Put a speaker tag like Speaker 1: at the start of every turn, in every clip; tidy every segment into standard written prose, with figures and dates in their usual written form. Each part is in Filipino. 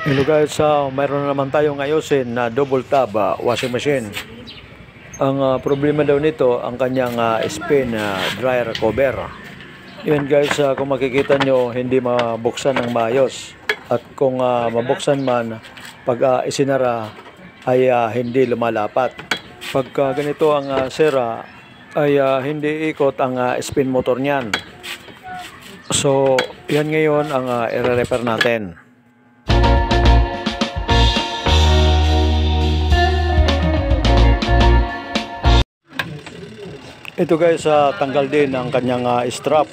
Speaker 1: Hello guys, mayroon na naman tayong ayusin na double tab washing machine. Ang problema daw nito, ang kanyang spin dryer cover. Yan guys, kung makikita nyo, hindi mabuksan ng maayos. At kung mabuksan man, pag isinara ay hindi lumalapat. Pagka ganito ang sira, ay hindi ikot ang spin motor niyan. So, yan ngayon ang i-repair natin. Ito guys, tanggal din ang kanyang strap.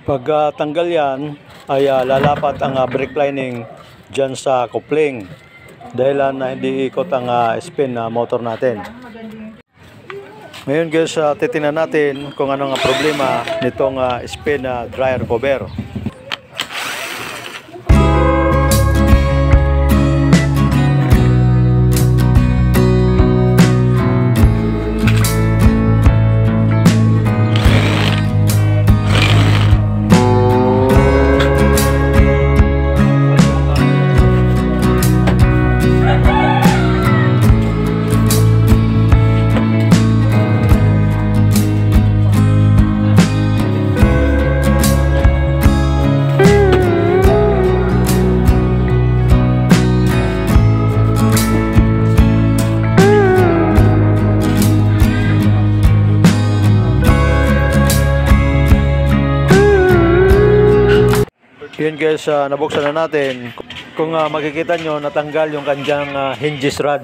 Speaker 1: Pag tanggal yan, ay lalapat ang brake lining dyan sa coupling. Dahil hindi ikot ang spin motor natin. Ngayon guys, titingnan natin kung ano ang problema nitong spin dryer cover. Yan guys, nabuksan na natin. Kung makikita nyo, natanggal yung kanyang hinges rod.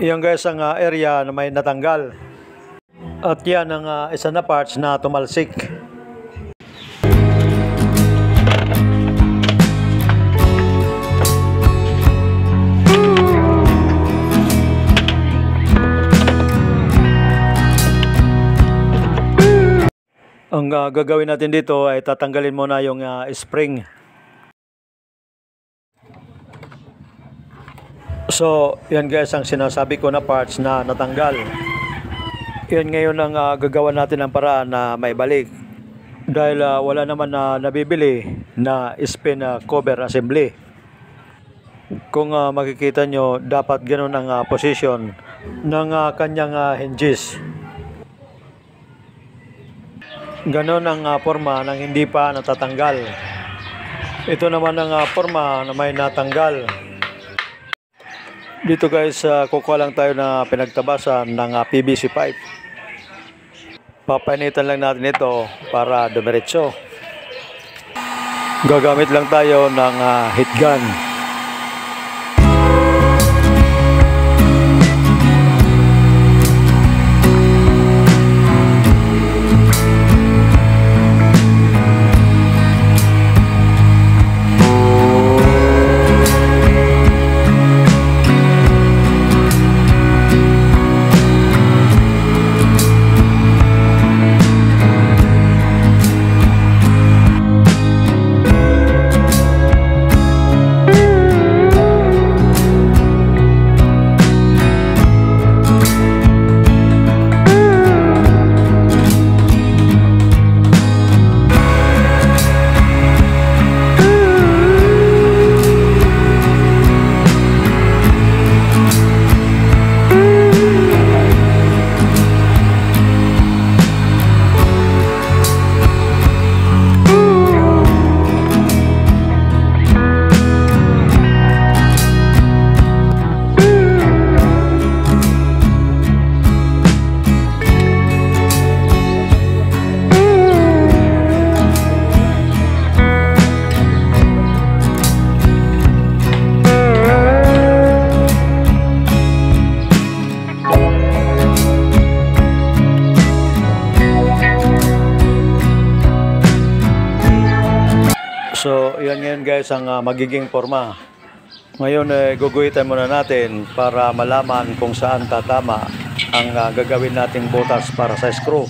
Speaker 1: Yan guys, ang area na may natanggal. At yan ang isa na parts na tumalsik. Ang gagawin natin dito ay tatanggalin muna yung spring. So, yan guys ang sinasabi ko na parts na natanggal. Yan ngayon ang gagawa natin ng paraan na maibalik. Dahil wala naman na nabibili na spin cover assembly. Kung makikita nyo, dapat ganun ang position ng kanyang hinges. Ganon ang forma ng hindi pa natatanggal. Ito naman ang forma na may natanggal. Dito guys, kukuha lang tayo na pinagtabasan ng PVC pipe. Papainitan lang natin ito para dumiretso. Gagamit lang tayo ng heat gun. So, yan ngayon guys ang magiging forma. Ngayon, guguhitan muna natin para malaman kung saan tatama ang gagawin nating butas para sa screw.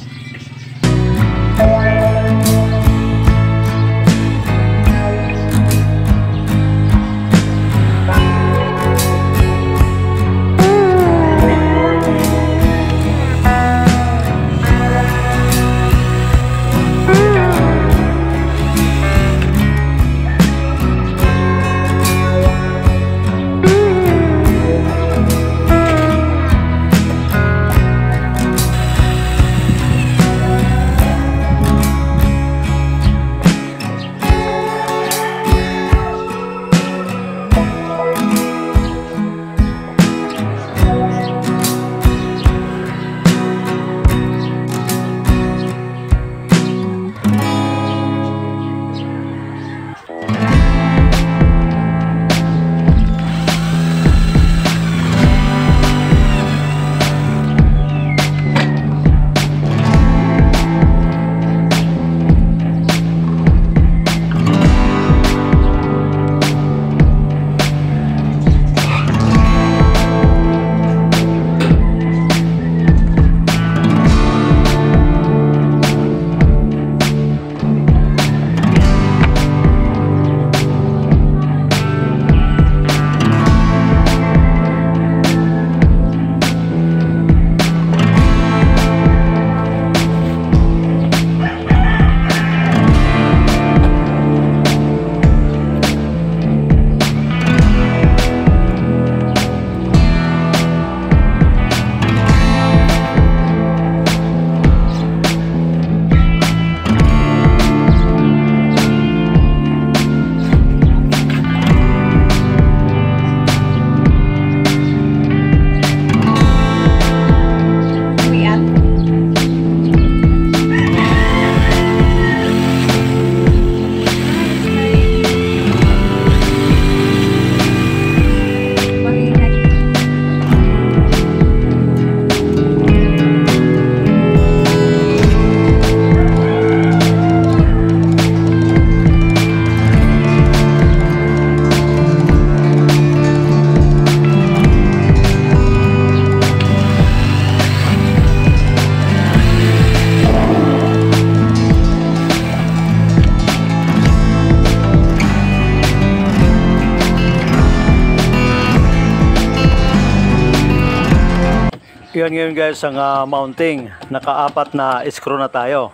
Speaker 1: Yan ngayon guys ang mounting. Nakaapat na screw na tayo.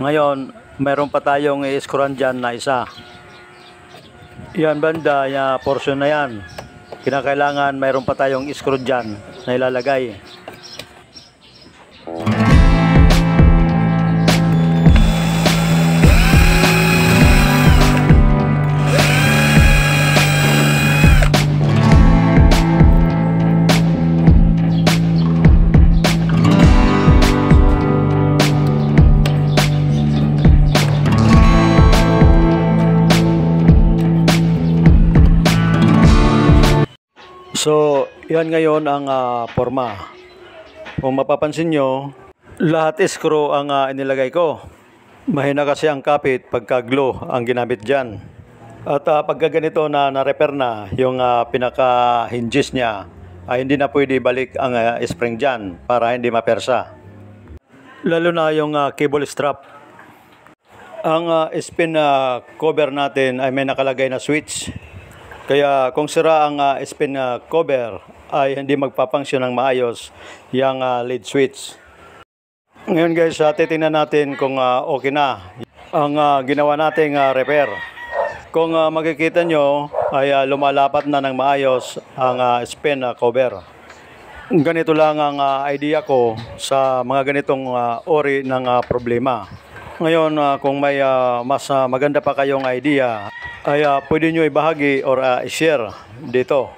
Speaker 1: Ngayon, mayroon pa tayong i-screwan dyan na isa. Yan banda, yung portion na yan. Kinakailangan mayroon pa tayong screw dyan na ilalagay. So, yan ngayon ang forma. Kung mapapansin nyo, lahat screw ang inilagay ko. Mahina kasi ang kapit pagka glue ang ginamit dyan. At pagka ganito na na-repair na yung pinaka-hinges niya, ay hindi na pwede balik ang spring dyan para hindi mapersa. Lalo na yung cable strap. Ang spin cover natin ay may nakalagay na switch. Kaya kung sira ang spin cover ay hindi magpapangsyon ng maayos yung lead switch. Ngayon guys, titingnan natin kung okay na ang ginawa nating repair. Kung makikita nyo ay lumalapat na ng maayos ang spin cover. Ganito lang ang idea ko sa mga ganitong ori ng problema. Ngayon kung may mas maganda pa kayong idea ay pwede nyo ibahagi or i-share dito.